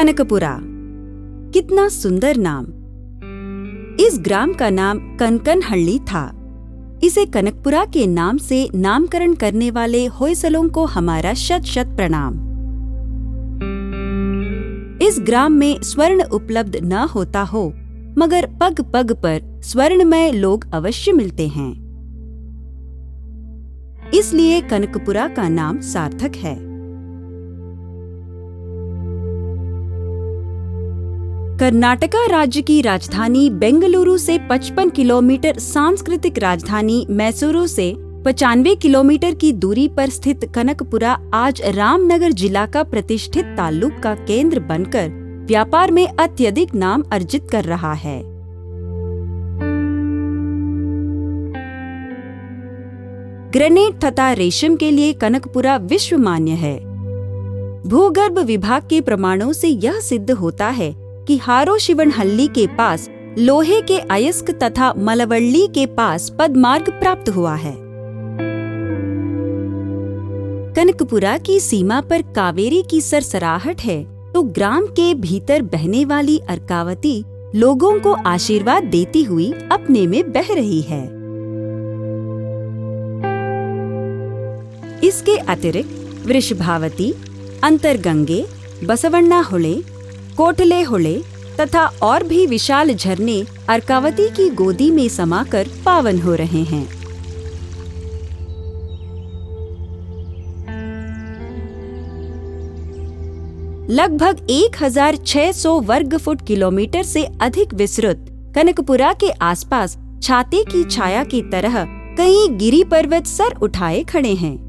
कनकपुरा, कितना सुंदर नाम। इस ग्राम का नाम कनकनहल्ली था। इसे कनकपुरा के नाम से नामकरण करने वाले होयसलों को हमारा शत शत प्रणाम। इस ग्राम में स्वर्ण उपलब्ध न होता हो, मगर पग पग पर स्वर्णमय लोग अवश्य मिलते हैं। इसलिए कनकपुरा का नाम सार्थक है। कर्नाटका राज्य की राजधानी बेंगलुरु से 55 किलोमीटर, सांस्कृतिक राजधानी मैसूरू से 95 किलोमीटर की दूरी पर स्थित कनकपुरा आज रामनगर जिला का प्रतिष्ठित ताल्लुक का केंद्र बनकर व्यापार में अत्यधिक नाम अर्जित कर रहा है। ग्रेनाइट तथा रेशम के लिए कनकपुरा विश्व मान्य है। भूगर्भ विभाग के प्रमाणों से यह सिद्ध होता है कि हारोशिवनहल्ली के पास लोहे के अयस्क तथा मलवल्ली के पास पदमार्ग प्राप्त हुआ है। कनकपुरा की सीमा पर कावेरी की सरसराहट है, तो ग्राम के भीतर बहने वाली अर्कावती लोगों को आशीर्वाद देती हुई अपने में बह रही है। इसके अतिरिक्त वृषभावती, अंतरगंगे, बसवण्णा होले, कोटले होले तथा और भी विशाल झरने अर्कावती की गोदी में समाकर पावन हो रहे हैं। लगभग 1600 वर्ग फुट किलोमीटर से अधिक विस्तृत कनकपुरा के आसपास छाते की छाया की तरह कई गिरी पर्वत सर उठाए खड़े हैं।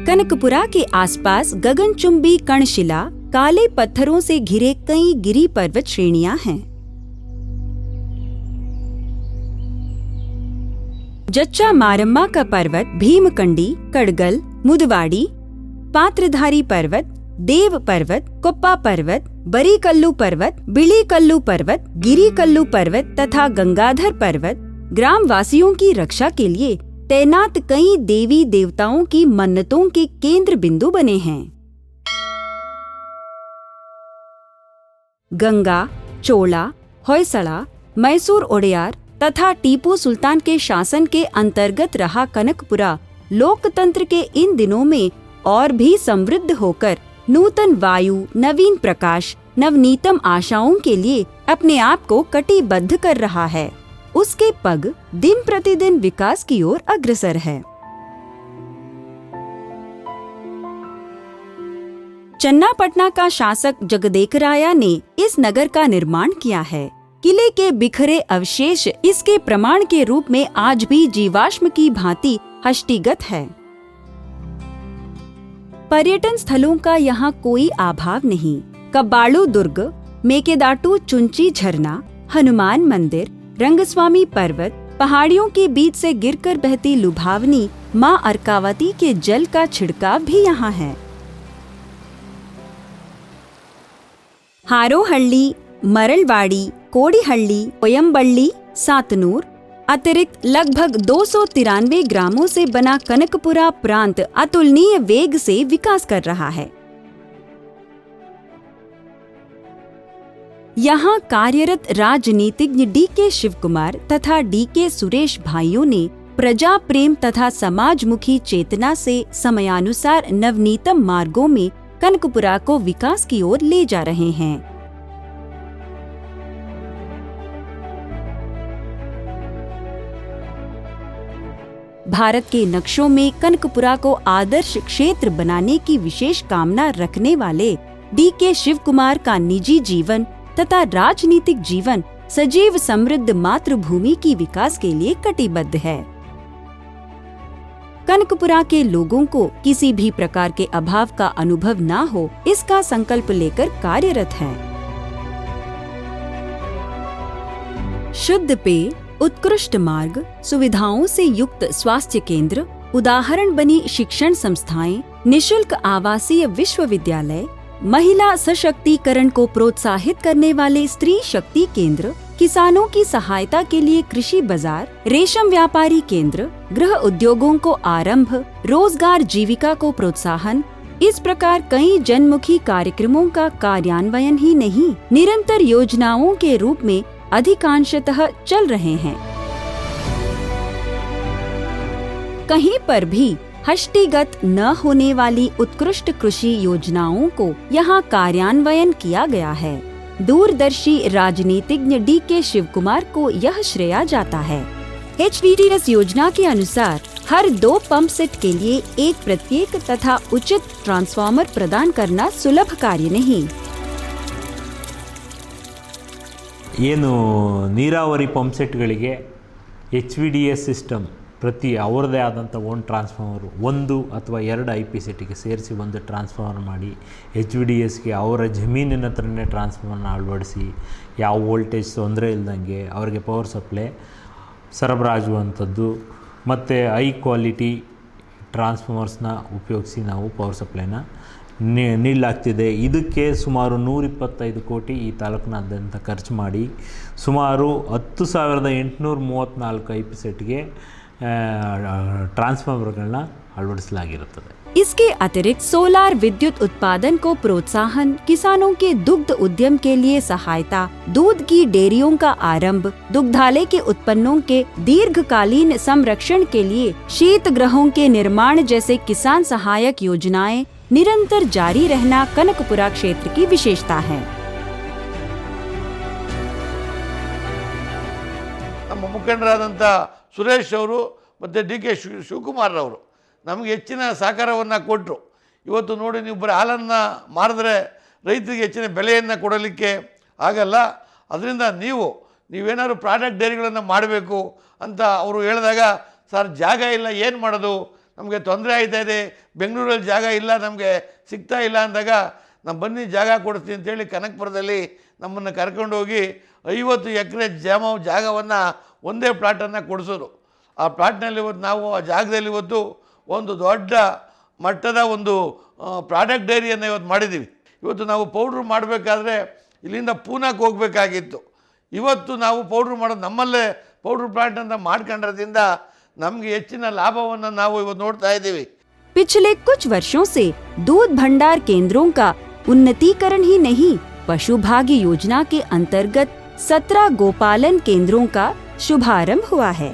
कनकपुरा के आसपास गगनचुंबी कणशिला, काले पत्थरों से घिरे कई गिरी पर्वत श्रेणियां हैं। जच्चा मारम्मा का पर्वत, भीमकंडी, कड़गल, मुदवाड़ी, पात्रधारी पर्वत, देव पर्वत, कोप्पा पर्वत, बरीकल्लू पर्वत, बिलीकल्लू पर्वत, गिरीकल्लू पर्वत तथा गंगाधर पर्वत ग्राम वासियों की रक्षा के लिए तैनात कई देवी देवताओं की मन्नतों के केंद्र बिंदु बने हैं। गंगा, चोला, होयसला, मैसूर ओडेयार तथा टीपू सुल्तान के शासन के अंतर्गत रहा कनकपुरा लोकतंत्र के इन दिनों में और भी समृद्ध होकर नूतन वायु, नवीन प्रकाश, नवनीतम आशाओं के लिए अपने आप को कटिबद्ध कर रहा है। उसके पग दिन प्रतिदिन विकास की ओर अग्रसर है। चन्नापटना का शासक जगदेकराया ने इस नगर का निर्माण किया है। किले के बिखरे अवशेष इसके प्रमाण के रूप में आज भी जीवाश्म की भांति हष्टिगत है। पर्यटन स्थलों का यहाँ कोई अभाव नहीं। कब्बाड़ू दुर्ग, मेकेदाटू चुंची झरना, हनुमान मंदिर, रंगस्वामी पर्वत, पहाड़ियों के बीच से गिरकर बहती लुभावनी माँ अर्कावती के जल का छिड़काव भी यहाँ है। हारोहल्ली, मरलवाड़ी, कोड़ीहल्ली, कोयम्बल्ली, सातनूर अतिरिक्त लगभग 293 ग्रामों से बना कनकपुरा प्रांत अतुलनीय वेग से विकास कर रहा है। यहाँ कार्यरत राजनीतिज्ञ डी.के. शिवकुमार तथा डी.के. सुरेश भाइयों ने प्रजा प्रेम तथा समाजमुखी चेतना से समयानुसार नवनीतम मार्गों में कनकपुरा को विकास की ओर ले जा रहे हैं। भारत के नक्शों में कनकपुरा को आदर्श क्षेत्र बनाने की विशेष कामना रखने वाले डी.के. शिवकुमार का निजी जीवन तथा राजनीतिक जीवन सजीव समृद्ध मातृभूमि की विकास के लिए कटिबद्ध है। कनकपुरा के लोगों को किसी भी प्रकार के अभाव का अनुभव न हो, इसका संकल्प लेकर कार्यरत है। शुद्ध पेय, उत्कृष्ट मार्ग, सुविधाओं से युक्त स्वास्थ्य केंद्र, उदाहरण बनी शिक्षण संस्थाएं, निशुल्क आवासीय विश्वविद्यालय, महिला सशक्तिकरण को प्रोत्साहित करने वाले स्त्री शक्ति केंद्र, किसानों की सहायता के लिए कृषि बाजार, रेशम व्यापारी केंद्र, गृह उद्योगों को आरंभ, रोजगार जीविका को प्रोत्साहन, इस प्रकार कई जनमुखी कार्यक्रमों का कार्यान्वयन ही नहीं, निरंतर योजनाओं के रूप में अधिकांशतः चल रहे हैं। कहीं पर भी हष्टिगत न होने वाली उत्कृष्ट कृषि योजनाओं को यहाँ कार्यान्वयन किया गया है। दूरदर्शी राजनीतिज्ञ DK शिव कुमार को यह श्रेय जाता है। HTTS योजना के अनुसार हर 2 पंप सेट के लिए एक प्रत्येक तथा उचित ट्रांसफार्मर प्रदान करना सुलभ कार्य नहीं। ಏನು ನೀರಾವರಿ ಪಂಪ್ ಸೆಟ್ಗಳಿಗೆ HVDS ಸಿಸ್ಟಮ್ ಪ್ರತಿ ಅವರದೇ ಆದಂಥ ಒಂದು ಟ್ರಾನ್ಸ್ಫಾರ್ಮರ್ 1 ಅಥವಾ 2 IP ಸೆಟ್ಗೆ ಸೇರಿಸಿ ಒಂದು ಟ್ರಾನ್ಸ್ಫಾರ್ಮರ್ ಮಾಡಿ HVDSಗೆ ಅವರ ಜಮೀನಿನ ಹತ್ರನೇ ಟ್ರಾನ್ಸ್ಫಾರ್ಮರ್ನ ಅಳವಡಿಸಿ ಯಾವ ವೋಲ್ಟೇಜ್ ತೊಂದರೆ ಇಲ್ದಂಗೆ ಅವರಿಗೆ ಪವರ್ ಸಪ್ಲೈ ಸರಬರಾಜುವಂಥದ್ದು ಮತ್ತು ಹೈ ಕ್ವಾಲಿಟಿ ಟ್ರಾನ್ಸ್ಫಾರ್ಮರ್ಸ್ನ ಉಪಯೋಗಿಸಿ ನಾವು ಪವರ್ ಸಪ್ಲೈನ ನೀಡಲಾಗ್ತಿದೆ। ಇದಕ್ಕೆ ಸುಮಾರು 125 ಕೋಟಿ ಈ ತಾಲೂಕಿನಾದ್ಯಂತ ಖರ್ಚು ಮಾಡಿ ಸುಮಾರು 10,834 IP ಸೆಟ್ಗೆ ट्रांसफार्मरಗಳನ್ನ ಅಳವಡಿಸಲಾಗಿರುತ್ತದೆ। इसके अतिरिक्त सोलार विद्युत उत्पादन को प्रोत्साहन, किसानों के दुग्ध उद्यम के लिए सहायता, दूध की डेयरियों का आरंभ, दुग्धालय के उत्पन्नों के दीर्घकालीन संरक्षण के लिए शीत गृहों के निर्माण जैसे किसान सहायक योजनाएं निरंतर जारी रहना कनकपुरा क्षेत्र की विशेषता है। ನಮ್ಮ ಮುಖಂಡರಾದಂಥ ಸುರೇಶ್ ಅವರು ಮತ್ತು DK ಶಿವಕುಮಾರ್ ಅವರು ನಮಗೆ ಹೆಚ್ಚಿನ ಸಹಕಾರವನ್ನು ಕೊಟ್ಟರು। ಇವತ್ತು ನೋಡಿ, ನೀವು ಬರೀ ಹಾಲನ್ನು ಮಾರಿದ್ರೆ ರೈತರಿಗೆ ಹೆಚ್ಚಿನ ಬೆಲೆಯನ್ನು ಕೊಡಲಿಕ್ಕೆ ಆಗಲ್ಲ, ಅದರಿಂದ ನೀವೇನಾದ್ರು ಪ್ರಾಡಕ್ಟ್ ಡೈರಿಗಳನ್ನು ಮಾಡಬೇಕು ಅಂತ ಅವರು ಹೇಳಿದಾಗ, ಸರ್ ಜಾಗ ಇಲ್ಲ, ಏನು ಮಾಡೋದು, ನಮಗೆ ತೊಂದರೆ ಆಯ್ತಾ ಇದೆ, ಬೆಂಗಳೂರಲ್ಲಿ ಜಾಗ ಇಲ್ಲ, ನಮಗೆ ಸಿಗ್ತಾ ಇಲ್ಲ ಅಂದಾಗ, ನಾನು ಬನ್ನಿ ಜಾಗ ಕೊಡಿಸ್ತೀನಿ ಅಂತೇಳಿ ಕನಕಪುರದಲ್ಲಿ ನಮ್ಮನ್ನು ಕರ್ಕೊಂಡೋಗಿ 50 ಎಕರೆ ಜಾಗವನ್ನು ಒಂದೇ ಪ್ಲಾಟನ್ನು ಕೊಡಿಸೋರು। ಆ ಪ್ಲಾಟ್ನಲ್ಲಿ ಇವತ್ತು ನಾವು ಆ ಜಾಗದಲ್ಲಿ ಇವತ್ತು ಒಂದು ದೊಡ್ಡ ಮಟ್ಟದ ಒಂದು ಪ್ರಾಡಕ್ಟ್ ಡೈರಿಯನ್ನು ಇವತ್ತು ಮಾಡಿದ್ದೀವಿ। ಇವತ್ತು ನಾವು ಪೌಡ್ರ್ ಮಾಡಬೇಕಾದ್ರೆ ಇಲ್ಲಿಂದ ಪೂನಾಕ್ಕೆ ಹೋಗಬೇಕಾಗಿತ್ತು, ಇವತ್ತು ನಾವು ಪೌಡ್ರ್ ಮಾಡೋದು ನಮ್ಮಲ್ಲೇ ಪೌಡ್ರ್ ಪ್ಲಾಂಟ್ ಅಂತ ಮಾಡ್ಕೊಂಡಿರೋದ್ರಿಂದ ನಮಗೆ ಹೆಚ್ಚಿನ ಲಾಭವನ್ನು ನಾವು ಇವತ್ತು ನೋಡ್ತಾ ಇದ್ದೀವಿ। पिछले कुछ वर्षों से दूध भंडार केंद्रों का उन्नतीकरण ही नहीं, पशु भाग्य योजना के अंतर्गत 17 गोपालन केंद्रों का शुभारंभ हुआ है।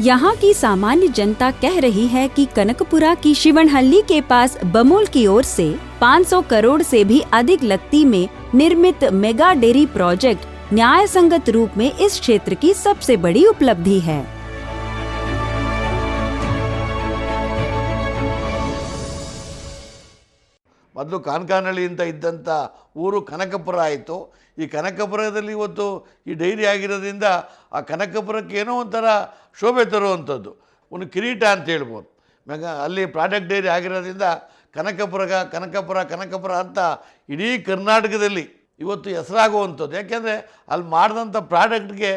यहाँ की सामान्य जनता कह रही है कि कनकपुरा की शिवनहल्ली के पास बमोल की ओर से 500 करोड़ से भी अधिक लगती में निर्मित मेगा डेयरी प्रोजेक्ट न्याय संगत रूप में इस क्षेत्र की सबसे बड़ी उपलब्धि है। ಮೊದಲು ಕಾನ್ಕಾನಹಳ್ಳಿ ಅಂತ ಇದ್ದಂಥ ಊರು ಕನಕಪುರ ಆಯಿತು। ಈ ಕನಕಪುರದಲ್ಲಿ ಇವತ್ತು ಈ ಡೈರಿ ಆಗಿರೋದ್ರಿಂದ ಆ ಕನಕಪುರಕ್ಕೆ ಏನೋ ಒಂಥರ ಶೋಭೆ ತರುವಂಥದ್ದು, ಒಂದು ಕಿರೀಟ ಅಂತ ಹೇಳ್ಬೋದು। ಅಲ್ಲಿ ಪ್ರಾಡಕ್ಟ್ ಡೈರಿ ಆಗಿರೋದ್ರಿಂದ ಕನಕಪುರ ಅಂತ ಇಡೀ ಕರ್ನಾಟಕದಲ್ಲಿ ಇವತ್ತು ಹೆಸರಾಗುವಂಥದ್ದು। ಯಾಕೆಂದರೆ ಅಲ್ಲಿ ಮಾಡಿದಂಥ ಪ್ರಾಡಕ್ಟ್ಗೆ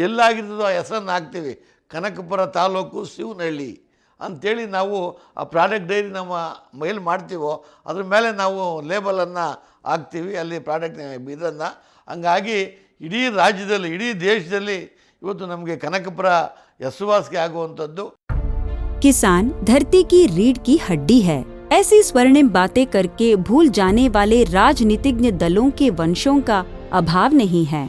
ಎಲ್ಲಾಗಿರ್ತದೋ ಆ ಹೆಸರನ್ನು ಹಾಕ್ತೀವಿ, ಕನಕಪುರ ತಾಲೂಕು ಶಿವನಹಳ್ಳಿ ಅಂಥೇಳಿ ನಾವು ಆ ಪ್ರಾಡಕ್ಟ್ ಡೈರಿ ನಮ್ಮ ಮೇಲೆ ಮಾಡ್ತೀವೋ ಅದ್ರ ಮೇಲೆ ನಾವು ಲೇಬಲನ್ನು ಹಾಕ್ತೀವಿ, ಅಲ್ಲಿ ಪ್ರಾಡಕ್ಟ್ ಇದನ್ನು। ಹಂಗಾಗಿ ಇಡೀ ರಾಜ್ಯದಲ್ಲಿ, ಇಡೀ ದೇಶದಲ್ಲಿ ಇವತ್ತು ನಮಗೆ ಕನಕಪುರ ಹೆಸರುವಾಸಿ ಆಗುವಂಥದ್ದು। किसान धरती की रीढ़ की हड्डी है, ऐसी स्वर्णिम बातें करके भूल जाने वाले राजनीतिज्ञ दलों के वंशों का अभाव नहीं है,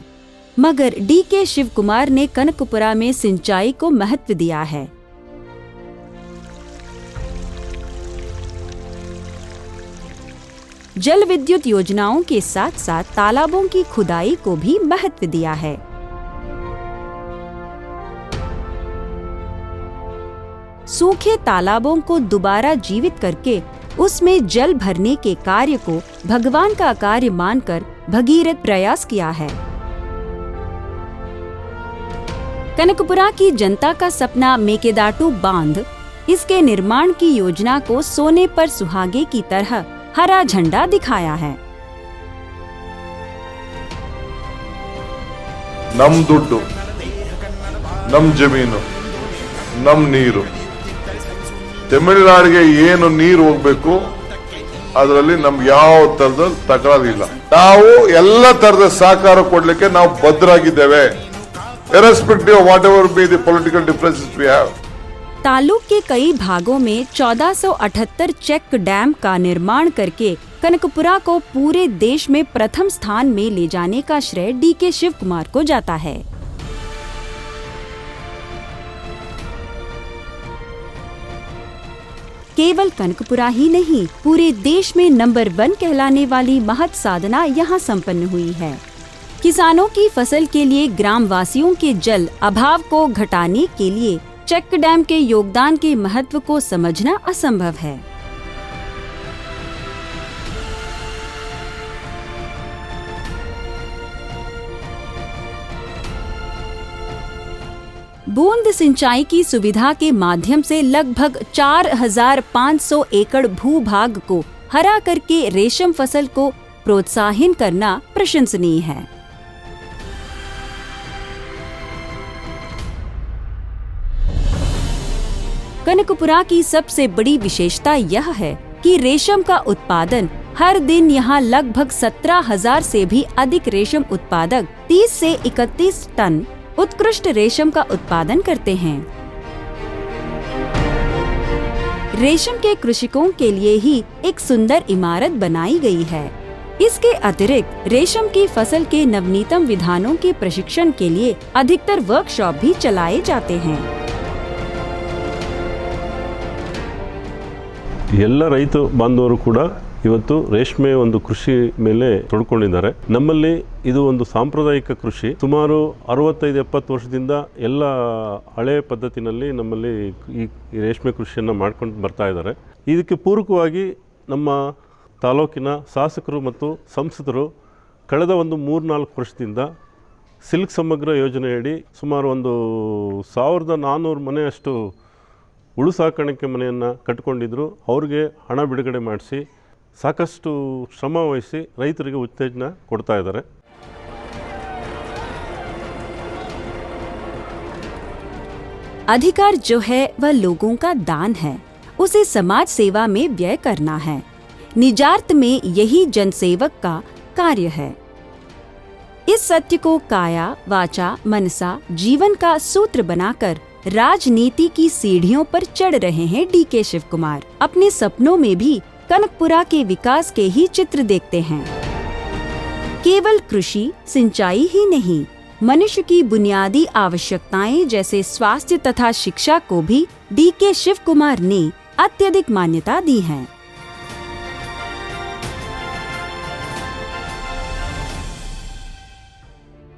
मगर DK शिव कुमार ने कनकपुरा में सिंचाई को महत्व दिया है। जल विद्युत योजनाओं के साथ साथ तालाबों की खुदाई को भी महत्व दिया है। सूखे तालाबों को दोबारा जीवित करके उसमें जल भरने के कार्य को भगवान का कार्य मानकर भगीरथ प्रयास किया है। कनकपुरा की जनता का सपना मेकेदाटू बांध, इसके निर्माण की योजना को सोने पर सुहागे की तरह हरा झंडा दिखाया है। ನಮ್ ದುಡ್ಡು, ನಮ್ ಜಮೀನು, ನಮ್ ನೀರು, ತಮಿಳುನಾಡಿಗೆ ಏನು ನೀರು ಹೋಗ್ಬೇಕು ಅದರಲ್ಲಿ ನಮ್ಗೆ ಯಾವ ತರದ ತಕರಾರಿಲ್ಲ. ನಾವು ಎಲ್ಲ ತರದ ಸಹಕಾರ ಕೊಡ್ಲಿಕ್ಕೆ ನಾವು ಬದ್ಧರಾಗಿದ್ದೇವೆ, irrespective of whatever be the political differences we have. Taluk के कई भागों में 1478 चेक डैम का निर्माण करके कनकपुरा को पूरे देश में प्रथम स्थान में ले जाने का श्रेय डीके शिव कुमार को जाता है। केवल कनकपुरा ही नहीं, पूरे देश में नंबर 1 कहलाने वाली महत साधना यहाँ संपन्न हुई है। किसानों की फसल के लिए ग्राम वासियों के जल अभाव को घटाने के लिए चेक डैम के योगदान के महत्व को समझना असंभव है। बूंद सिंचाई की सुविधा के माध्यम से लगभग 4500 एकड़ भूभाग को हरा करके रेशम फसल को प्रोत्साहन करना प्रशंसनीय है। कनकपुरा की सबसे बड़ी विशेषता यह है कि रेशम का उत्पादन हर दिन यहाँ लगभग 17,000 से भी अधिक रेशम उत्पादक 30 से 31 टन उत्कृष्ट रेशम का उत्पादन करते हैं। रेशम के कृषकों के लिए ही एक सुंदर इमारत बनाई गई है। इसके अतिरिक्त रेशम की फसल के नवनीतम विधानों के प्रशिक्षण के लिए अधिकतर वर्कशॉप भी चलाए जाते हैं। ಎಲ್ಲ ರೈತ ಬಾಂಧವರು ಕೂಡ ಇವತ್ತು ರೇಷ್ಮೆ ಒಂದು ಕೃಷಿ ಮೇಲೆ ತೊಡ್ಕೊಂಡಿದ್ದಾರೆ. ನಮ್ಮಲ್ಲಿ ಇದು ಒಂದು ಸಾಂಪ್ರದಾಯಿಕ ಕೃಷಿ. ಸುಮಾರು 65-70 ವರ್ಷದಿಂದ ಎಲ್ಲ ಹಳೆ ಪದ್ಧತಿನಲ್ಲಿ ನಮ್ಮಲ್ಲಿ ಈ ರೇಷ್ಮೆ ಕೃಷಿಯನ್ನು ಮಾಡ್ಕೊಂಡು ಬರ್ತಾ ಇದ್ದಾರೆ. ಇದಕ್ಕೆ ಪೂರಕವಾಗಿ ನಮ್ಮ ತಾಲೂಕಿನ ಶಾಸಕರು ಮತ್ತು ಸಂಸದರು ಕಳೆದ ಒಂದು 3-4 ವರ್ಷದಿಂದ ಸಿಲ್ಕ್ ಸಮಗ್ರ ಯೋಜನೆಯಡಿ ಸುಮಾರು ಒಂದು 1400 ಮನೆಯಷ್ಟು ಉಳು ಸಾಕಾಣಿಕೆ ಮನೆಯನ್ನು ಕಟ್ಟಿಕೊಂಡಿದ್ರು. ಅವ್ರಿಗೆ ಹಣ ಬಿಡುಗಡೆ ಮಾಡಿಸಿ ಸಾಕಷ್ಟು ಶ್ರಮ ವಹಿಸಿ ರೈತರಿಗೆ ಉತ್ತೇಜನ ಕೊಡ್ತಾ ಇದ್ದಾರೆ. अधिकार जो है वह लोगों का दान है, उसे समाज सेवा में व्यय करना है। निजार्थ में यही जनसेवक का कार्य है। इस सत्य को काया वाचा मनसा जीवन का सूत्र बनाकर राजनीति की सीढ़ियों पर चढ़ रहे हैं डीके शिव कुमार। अपने सपनों में भी कनकपुरा के विकास के ही चित्र देखते हैं। केवल कृषि सिंचाई ही नहीं, मनुष्य की बुनियादी आवश्यकताएं जैसे स्वास्थ्य तथा शिक्षा को भी डीके शिव कुमार ने अत्यधिक मान्यता दी है।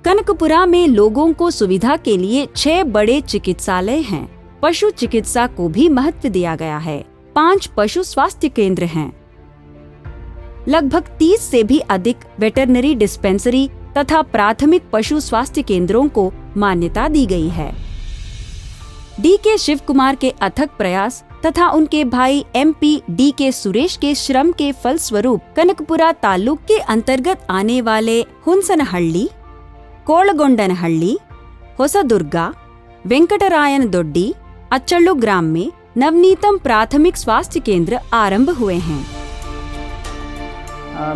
कनकपुरा में लोगों को सुविधा के लिए 6 बड़े चिकित्सालय हैं। पशु चिकित्सा को भी महत्व दिया गया है। 5 पशु स्वास्थ्य केंद्र हैं। लगभग 30 से भी अधिक वेटरनरी डिस्पेंसरी तथा प्राथमिक पशु स्वास्थ्य केंद्रों को मान्यता दी गई है। डीके शिव कुमार के अथक प्रयास तथा उनके भाई MP डीके सुरेश के श्रम के फलस्वरूप कनकपुरा तालुक के अंतर्गत आने वाले हुनसनहಳ್ಳಿ, कोळगोंडनहಳ್ಳಿ, होसदुर्गा, वेंकटरायन दोड्डी, अच्चल्लू ग्राम में नवनीतम प्राथमिक स्वास्थ्य केंद्र आरंभ हुए हैं।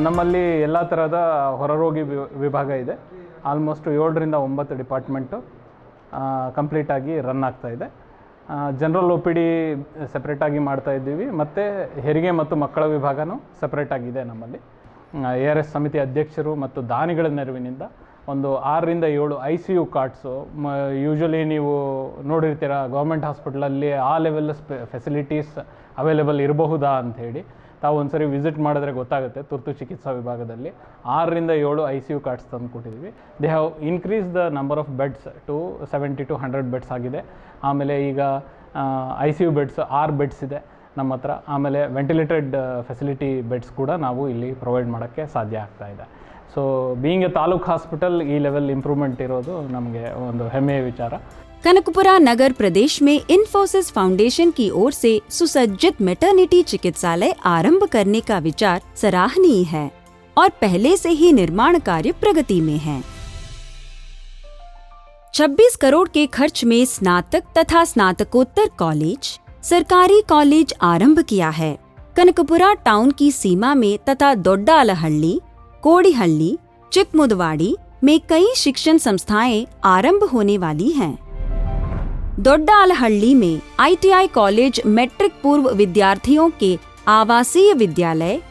ನಮ್ಮಲ್ಲಿ ಎಲ್ಲ ಥರದ ಹೊರರೋಗಿ ವಿಭಾಗ ಇದೆ. ಆಲ್ಮೋಸ್ಟ್ 7ರಿಂದ 9 ಡಿಪಾರ್ಟ್ಮೆಂಟು ಕಂಪ್ಲೀಟಾಗಿ ರನ್ ಆಗ್ತಾ ಇದೆ. ಜನರಲ್ OPD ಸಪ್ರೇಟಾಗಿ ಮಾಡ್ತಾ ಇದ್ದೀವಿ, ಮತ್ತು ಹೆರಿಗೆ ಮತ್ತು ಮಕ್ಕಳ ವಿಭಾಗನೂ ಸಪ್ರೇಟಾಗಿದೆ. ನಮ್ಮಲ್ಲಿ ARS ಸಮಿತಿ ಅಧ್ಯಕ್ಷರು ಮತ್ತು ದಾನಿಗಳ ನೆರವಿನಿಂದ ಒಂದು 6ರಿಂದ 7 ICU ಕಾರ್ಡ್ಸು, ಯೂಶ್ವಲಿ ನೀವು ನೋಡಿರ್ತೀರ ಗೌರ್ಮೆಂಟ್ ಹಾಸ್ಪಿಟ್ಲಲ್ಲಿ ಆ ಲೆವೆಲ್ ಫೆಸಿಲಿಟೀಸ್ ಅವೈಲೇಬಲ್ ಇರಬಹುದಾ ಅಂಥೇಳಿ ತಾವು ಒಂದ್ಸರಿ ವಿಸಿಟ್ ಮಾಡಿದ್ರೆ ಗೊತ್ತಾಗುತ್ತೆ. ತುರ್ತು ಚಿಕಿತ್ಸಾ ವಿಭಾಗದಲ್ಲಿ 6ರಿಂದ 7 ICU ಕಾರ್ಡ್ಸ್ ತಂದು ಕೊಟ್ಟಿದ್ದೀವಿ. They have increase the number of beds to 70 to 100 beds ಆಗಿದೆ. ಆಮೇಲೆ ಈಗ ICU ಬೆಡ್ಸ್ 6 ಬೆಡ್ಸ್ ಇದೆ ನಮ್ಮ ಹತ್ರ. ಆಮೇಲೆ ವೆಂಟಿಲೇಟೆಡ್ ಫೆಸಿಲಿಟಿ ಬೆಡ್ಸ್ ಕೂಡ ನಾವು ಇಲ್ಲಿ ಪ್ರೊವೈಡ್ ಮಾಡೋಕ್ಕೆ ಸಾಧ್ಯ ಆಗ್ತಾ ಇದೆ. So being A taluk hospital ಈ ಲೆವೆಲ್ ಇಂಪ್ರೂವ್ಮೆಂಟ್ ಇರೋದು ನಮಗೆ ಒಂದು ಹೆಮ್ಮೆಯ ವಿಚಾರ. कनकपुरा नगर प्रदेश में इन्फोसिस फाउंडेशन की ओर से सुसज्जित मैटरनिटी चिकित्सालय आरंभ करने का विचार सराहनीय है और पहले से ही निर्माण कार्य प्रगति में है। 26 करोड़ के खर्च में स्नातक तथा स्नातकोत्तर कॉलेज, सरकारी कॉलेज आरंभ किया है। कनकपुरा टाउन की सीमा में तथा दोड्डालहल्ली, कोडिहल्ली, चिकमुदवाड़ी में कई शिक्षण संस्थाएं आरंभ होने वाली हैं। दोड्डालहल्ली में ITI कॉलेज मैट्रिक पूर्व विद्यार्थियों के आवासीय विद्यालय,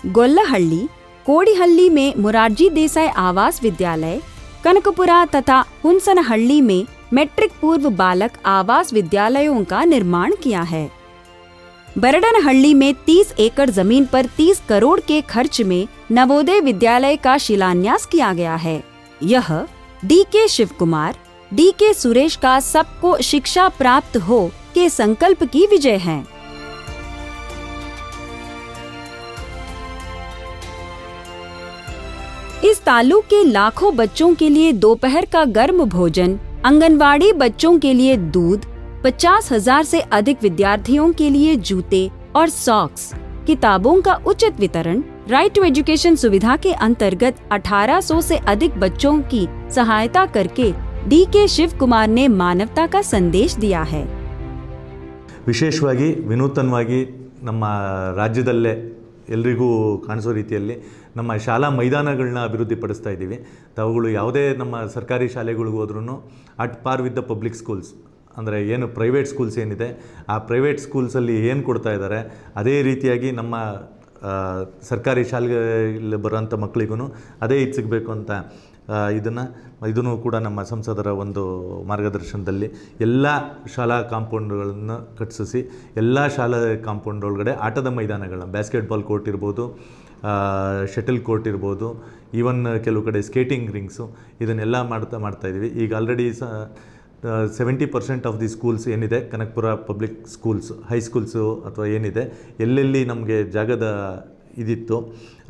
गोल्लाहल्ली, कोडिहल्ली में मुरारजी देसाई आवास विद्यालय, कनकपुरा तथा हुनसनहल्ली में मैट्रिक पूर्व बालक आवास विद्यालयों का निर्माण किया है। बरडनहल्ली में 30 एकड़ जमीन पर 30 करोड़ के खर्च में नवोदय विद्यालय का शिलान्यास किया गया है। यह DK शिवकुमार, DK सुरेश का सबको शिक्षा प्राप्त हो के संकल्प की विजय है। इस ताल्लुक के लाखों बच्चों के लिए दोपहर का गर्म भोजन, आंगनवाड़ी बच्चों के लिए दूध, 50,000 से अधिक विद्यार्थियों के लिए जूते और सॉक्स, किताबों का उचित वितरण, राइट टू एजुकेशन सुविधा के अंतर्गत 1800 से अधिक बच्चों की सहायता करके DK शिवकुमार ने मानवता का संदेश दिया है। ವಿಶೇಷವಾಗಿ ವಿನೂತನವಾಗಿ ನಮ್ಮ ರಾಜ್ಯದಲ್ಲೇ ಎಲ್ರಿಗೂ ಕಾಣಿಸೋ ರೀತಿಯಲ್ಲಿ ನಮ್ಮ ಶಾಲಾ ಮೈದಾನಗಳನ್ನ ಅಭಿವೃದ್ಧಿಪಡಿಸ್ತಾ ಇದ್ದೀವಿ. ತಾವುಗಳು ಯಾವುದೇ ನಮ್ಮ ಸರ್ಕಾರಿ ಶಾಲೆಗಳಿಗೆ ಹೋದ್ರೂ at par with the public schools, ಅಂದರೆ ಏನು ಪ್ರೈವೇಟ್ ಸ್ಕೂಲ್ಸ್ ಏನಿದೆ ಆ ಪ್ರೈವೇಟ್ ಸ್ಕೂಲ್ಸಲ್ಲಿ ಏನು ಕೊಡ್ತಾ ಇದ್ದಾರೆ ಅದೇ ರೀತಿಯಾಗಿ ನಮ್ಮ ಸರ್ಕಾರಿ ಶಾಲೆಗಳಲ್ಲಿ ಬರೋಂಥ ಮಕ್ಕಳಿಗೂ ಅದೇ ಇದು ಸಿಗಬೇಕು ಅಂತ ಇದನ್ನು ಕೂಡ ನಮ್ಮ ಸಂಸದರ ಒಂದು ಮಾರ್ಗದರ್ಶನದಲ್ಲಿ ಎಲ್ಲ ಶಾಲಾ ಕಾಂಪೌಂಡ್ಗಳನ್ನು ಕಟ್ಟಿಸಿ ಎಲ್ಲ ಶಾಲಾ ಕಾಂಪೌಂಡ್ ಒಳಗಡೆ ಆಟದ ಮೈದಾನಗಳನ್ನ, ಬ್ಯಾಸ್ಕೆಟ್ಬಾಲ್ ಕೋರ್ಟ್ ಇರ್ಬೋದು, ಶಟಲ್ ಕೋರ್ಟ್ ಇರ್ಬೋದು, ಈವನ್ ಕೆಲವು ಕಡೆ ಸ್ಕೇಟಿಂಗ್ ರಿಂಗ್ಸು, ಇದನ್ನೆಲ್ಲ ಮಾಡ್ತಾಯಿದ್ದೀವಿ. ಈಗ ಆಲ್ರೆಡಿ 70% ಆಫ್ ದಿ ಸ್ಕೂಲ್ಸ್ ಏನಿದೆ ಕನಕಪುರ ಪಬ್ಲಿಕ್ ಸ್ಕೂಲ್ಸ್, ಹೈಸ್ಕೂಲ್ಸು ಅಥವಾ ಏನಿದೆ ಎಲ್ಲೆಲ್ಲಿ ನಮಗೆ ಜಾಗದ ಇದಿತ್ತು,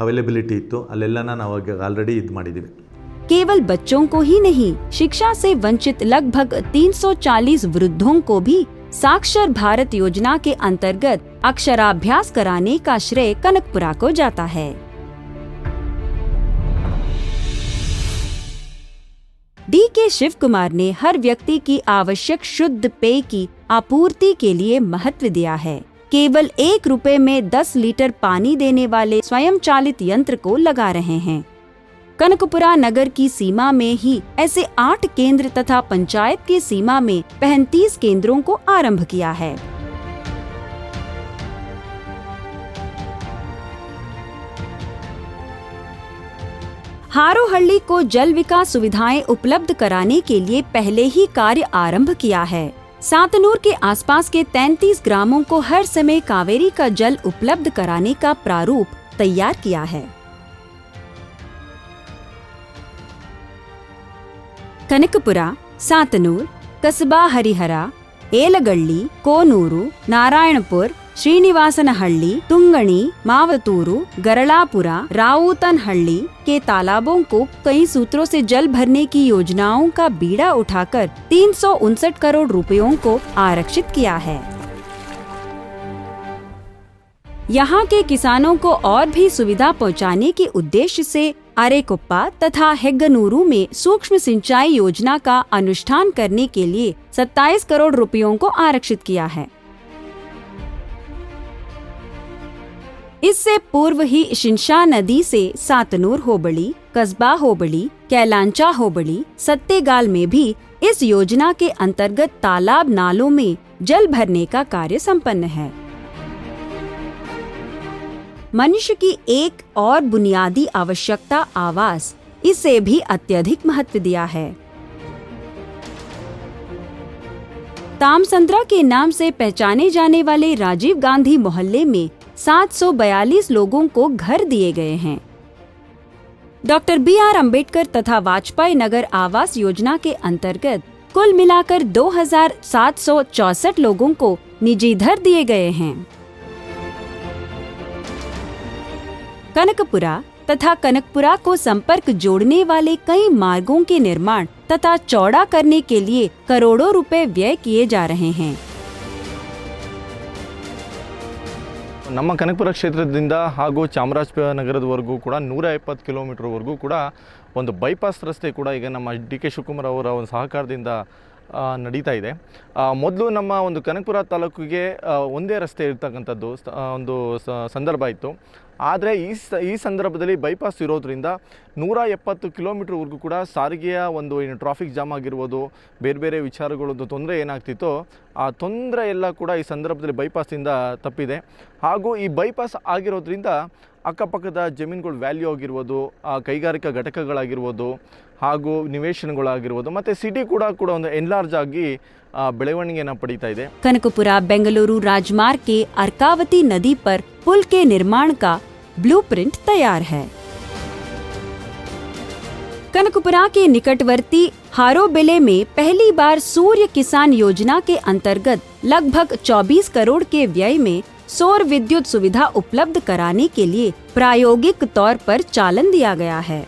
ಅವೈಲೇಬಿಲಿಟಿ ಇತ್ತು, ಅಲ್ಲೆಲ್ಲನ ನಾವು ಆಲ್ರೆಡಿ ಇದು ಮಾಡಿದ್ದೀವಿ. केवल बच्चों को ही नहीं, शिक्षा से वंचित लगभग 340 वृद्धों को भी साक्षर भारत योजना के अंतर्गत अक्षराभ्यास कराने का श्रेय कनकपुरा को जाता है। DK शिवकुमार ने हर व्यक्ति की आवश्यक शुद्ध पेय की आपूर्ति के लिए महत्व दिया है। केवल 1 रुपए में 10 लीटर पानी देने वाले स्वयं चालित यंत्र को लगा रहे हैं। कनकपुरा नगर की सीमा में ही ऐसे 8 केंद्र तथा पंचायत की सीमा में 35 केंद्रों को आरंभ किया है। हारोहल्ली को जल विकास सुविधाएं उपलब्ध कराने के लिए पहले ही कार्य आरंभ किया है। सातनूर के आसपास के 33 ग्रामों को हर समय कावेरी का जल उपलब्ध कराने का प्रारूप तैयार किया है। कनकपुरा, सातनूर, कस्बा हरिहरा, ಏಲಗಳ್ಳಿ, ಕೋನೂರು, ನಾರಾಯಣಪುರ, श्रीनिवासनहल्ली, तुंगणी, मावतूरू, गरलापुरा, राऊतनहल्ली के तालाबों को कई सूत्रों से जल भरने की योजनाओं का बीड़ा उठाकर 359 करोड़ रुपयों को आरक्षित किया है। यहाँ के किसानों को और भी सुविधा पहुँचाने के उद्देश्य से अरेकुप्पा तथा हेग्गनूरू में सूक्ष्म सिंचाई योजना का अनुष्ठान करने के लिए 27 करोड़ रुपयों को आरक्षित किया है। इससे पूर्व ही शिंशा नदी से सातनूर होबड़ी, कस्बा होबड़ी, कैलांचा होबड़ी, सत्तेगाल में भी इस योजना के अंतर्गत तालाब नालों में जल भरने का कार्य संपन्न है। मनुष्य की एक और बुनियादी आवश्यकता आवास, इसे भी अत्यधिक महत्व दिया है। तामसंद्रा के नाम से पहचाने जाने वाले राजीव गांधी मोहल्ले में 742 लोगों को घर दिए गए हैं। डॉक्टर BR अम्बेडकर तथा वाजपेयी नगर आवास योजना के अंतर्गत कुल मिलाकर 2764 लोगों को निजी घर दिए गए हैं। कनकपुरा तथा कनकपुरा को संपर्क जोड़ने वाले कई मार्गों के निर्माण तथा चौड़ा करने के लिए करोड़ों रुपए व्यय किए जा रहे हैं। ನಮ್ಮ ಕನಕಪುರ ಕ್ಷೇತ್ರದಿಂದ ಹಾಗೂ ಚಾಮರಾಜನಗರದವರೆಗೂ ಕೂಡ 120 ಕಿಲೋಮೀಟರ್ವರೆಗೂ ಕೂಡ ಒಂದು ಬೈಪಾಸ್ ರಸ್ತೆ ಕೂಡ ಈಗ ನಮ್ಮ DK ಶಿವಕುಮಾರ್ ಅವರ ಒಂದು ಸಹಕಾರದಿಂದ ನಡೀತಾ ಇದೆ. ಮೊದಲು ನಮ್ಮ ಒಂದು ಕನಕಪುರ ತಾಲೂಕಿಗೆ ಒಂದೇ ರಸ್ತೆ ಇರ್ತಕ್ಕಂಥದ್ದು ಒಂದು ಸಂದರ್ಭ ಇತ್ತು. ಆದರೆ ಈ ಸಂದರ್ಭದಲ್ಲಿ ಬೈಪಾಸ್ ಇರೋದ್ರಿಂದ 170 ಕಿಲೋಮೀಟ್ರ್ವರೆಗೂ ಕೂಡ ಸಾರಿಗೆಯ ಒಂದು ಏನು ಟ್ರಾಫಿಕ್ ಜಾಮ್ ಆಗಿರ್ಬೋದು, ಬೇರೆ ಬೇರೆ ವಿಚಾರಗಳದ್ದು ತೊಂದರೆ ಏನಾಗ್ತಿತ್ತೋ ಆ ತೊಂದರೆ ಎಲ್ಲ ಕೂಡ ಈ ಸಂದರ್ಭದಲ್ಲಿ ಬೈಪಾಸಿಂದ ತಪ್ಪಿದೆ. ಹಾಗೂ ಈ ಬೈಪಾಸ್ ಆಗಿರೋದ್ರಿಂದ ಅಕ್ಕಪಕ್ಕದ ಜಮೀನುಗಳು ವ್ಯಾಲ್ಯೂ ಆಗಿರ್ಬೋದು, ಕೈಗಾರಿಕಾ ಘಟಕಗಳಾಗಿರ್ಬೋದು, ಹಾಗೂ ನಿವೇಶನಗಳಾಗಿರ್ಬೋದು, ಮತ್ತು ಸಿಟಿ ಕೂಡ ಒಂದು ಎನ್ಲಾರ್ಜ್ ಆಗಿ ಬೆಳವಣಿಗೆಯನ್ನು पड़ीता है। कनकपुरा बेंगलुरु राजमार्ग के अर्कावती नदी पर पुल के निर्माण का ब्लूप्रिंट तैयार है। कनकपुरा के निकटवर्ती हारोबेले में पहली बार सूर्य किसान योजना के अंतर्गत लगभग 24 करोड़ के व्यय में सौर विद्युत सुविधा उपलब्ध कराने के लिए प्रायोगिक तौर पर चालन दिया गया है।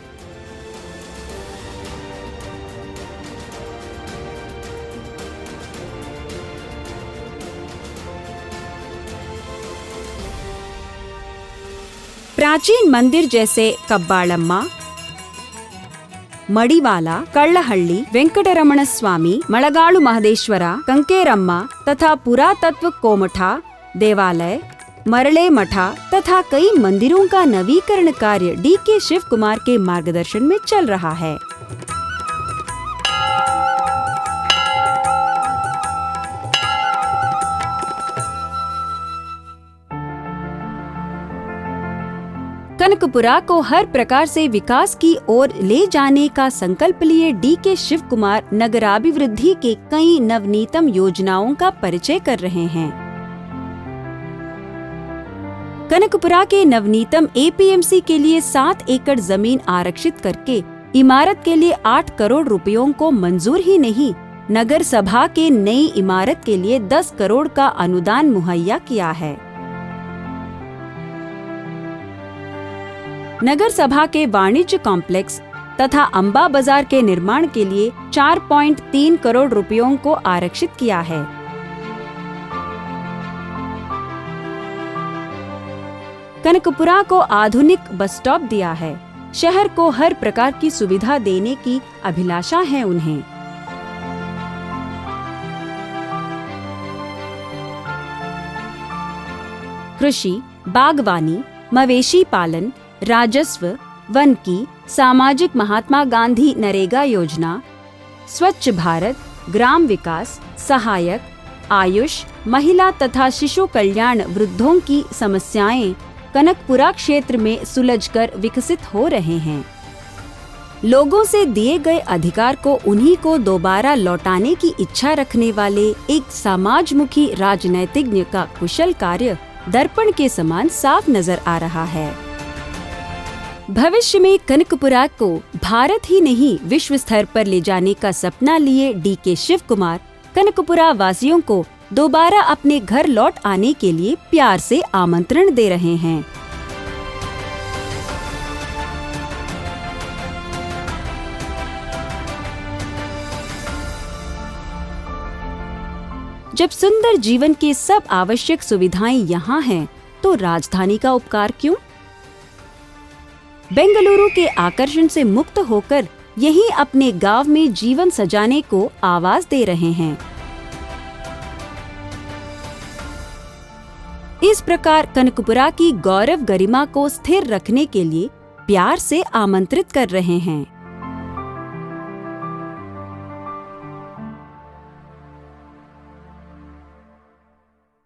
प्राचीन मंदिर जैसे कब्बाळम्मा, मडिवाला, कಳ್ಳहಳ್ಳಿ, वेंकटरमण स्वामी, मळगाळु महदेश्वर, कंकेरम्मा तथा पुरातत्व कोमठा, देवालय, मरले मठा तथा कई मंदिरों का नवीकरण कार्य DK शिव कुमार के मार्गदर्शन में चल रहा है। कनकपुरा को हर प्रकार से विकास की ओर ले जाने का संकल्प लिए DK शिव कुमार नगराभिवृद्धि के कई नवनीतम योजनाओं का परिचय कर रहे हैं। कनकपुरा के नवनीतम APMC के लिए 7 एकड़ जमीन आरक्षित करके इमारत के लिए 8 करोड़ रुपयों को मंजूर ही नहीं, नगर सभा के नई इमारत के लिए 10 करोड़ का अनुदान मुहैया किया है। नगर सभा के वाणिज्य कॉम्प्लेक्स तथा अंबा बाजार के निर्माण के लिए 4.3 करोड़ रुपयों को आरक्षित किया है। कनकपुरा को आधुनिक बस स्टॉप दिया है। शहर को हर प्रकार की सुविधा देने की अभिलाषा है उन्हें। कृषि, बागवानी, मवेशी पालन, राजस्व, वन की, सामाजिक महात्मा गांधी नरेगा योजना, स्वच्छ भारत, ग्राम विकास, सहायक, आयुष, महिला तथा शिशु कल्याण, वृद्धों की समस्याएं कनकपुरा क्षेत्र में सुलझकर विकसित हो रहे हैं। लोगों से दिए गए अधिकार को उन्हीं को दोबारा लौटाने की इच्छा रखने वाले एक समाजमुखी राजनीतिज्ञ का कुशल कार्य दर्पण के समान साफ नजर आ रहा है। भविष्य में कनकपुरा को भारत ही नहीं विश्व स्तर पर ले जाने का सपना लिए DK शिव कुमार कनकपुरा वासियों को दोबारा अपने घर लौट आने के लिए प्यार से आमंत्रण दे रहे हैं। जब सुंदर जीवन के सब आवश्यक सुविधाएं यहाँ हैं, तो राजधानी का उपकार क्यों? बेंगलुरु के आकर्षण से मुक्त होकर यहीं अपने गांव में जीवन सजाने को आवाज दे रहे हैं। इस प्रकार कनकपुरा की गौरव गरिमा को स्थिर रखने के लिए प्यार से आमंत्रित कर रहे हैं।